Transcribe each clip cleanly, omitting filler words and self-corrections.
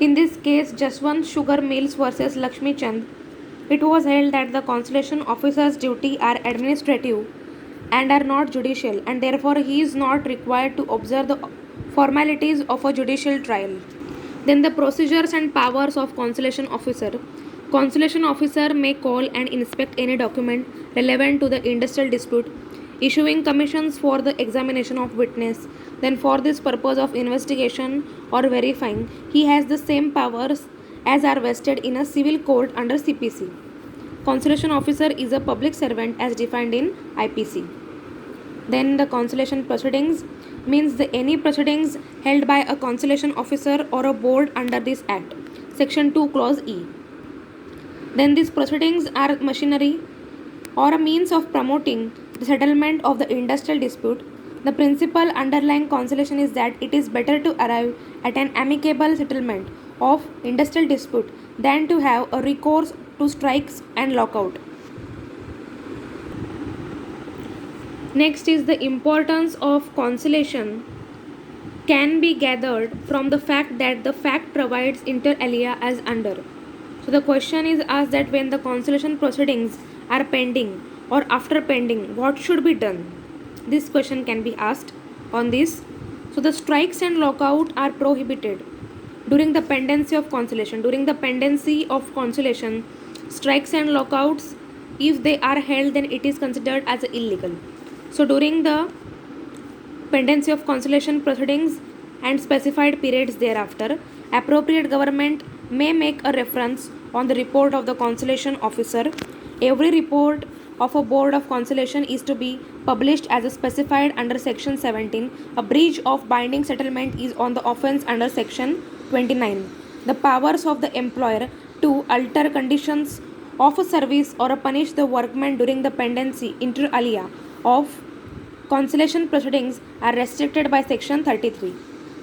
In this case, Jaswant Sugar Mills versus Lakshmi Chand, it was held that the consolation officer's duty are administrative and are not judicial, and therefore he is not required to observe the formalities of a judicial trial. Then the procedures and powers of consolation officer. Consolation officer may call and inspect any document relevant to the industrial dispute, issuing commissions for the examination of witness. Then for this purpose of investigation or verifying, he has the same powers as are vested in a civil court under CPC. Consolation officer is a public servant as defined in IPC. Then the consolation proceedings means any proceedings held by a consolation officer or a board under this act. Section 2 clause E. Then these proceedings are machinery or a means of promoting the settlement of the industrial dispute. The principal underlying consolation is that it is better to arrive at an amicable settlement of industrial dispute than to have a recourse to strikes and lockout. Next is the importance of consolation can be gathered from the fact that the fact provides inter alia as under. So the question is asked that when the consolation proceedings are pending or after pending, what should be done? This question can be asked on this. So the strikes and lockout are prohibited during the pendency of consolation. During the pendency of consolation, strikes and lockouts, if they are held, then it is considered as illegal. So during the pendency of consolation proceedings and specified periods thereafter, appropriate government may make a reference on the report of the consolation officer. Every report of a board of consolation is to be published as specified under section 17. A breach of binding settlement is on the offense under section 29. The powers of the employer to alter conditions of a service or punish the workman during the pendency inter alia of consolation proceedings are restricted by section 33.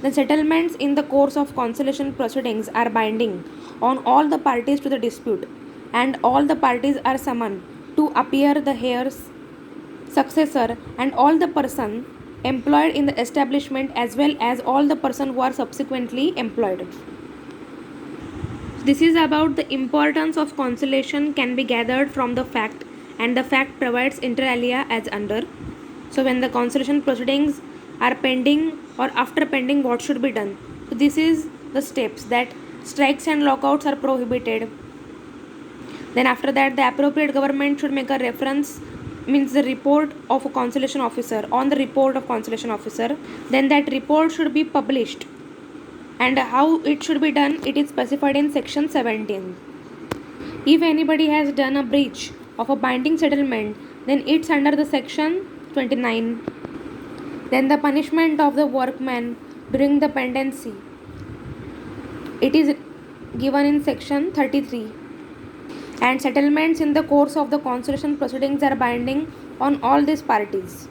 The settlements in the course of consolation proceedings are binding on all the parties to the dispute, and all the parties are summoned to appear the heir's successor and all the person employed in the establishment as well as all the person who are subsequently employed. This is about the importance of consolation can be gathered from the fact, and the fact provides inter alia as under. So when the consolation proceedings are pending or after pending, what should be done? So this is the steps that strikes and lockouts are prohibited. Then after that, the appropriate government should make a reference, means the report of a consolation officer, on the report of consolation officer. Then that report should be published, and how it should be done, it is specified in section 17. If anybody has done a breach of a binding settlement, then it's under the section 29. Then the punishment of the workman during the pendency, it is given in section 33. And settlements in the course of the consolation proceedings are binding on all these parties.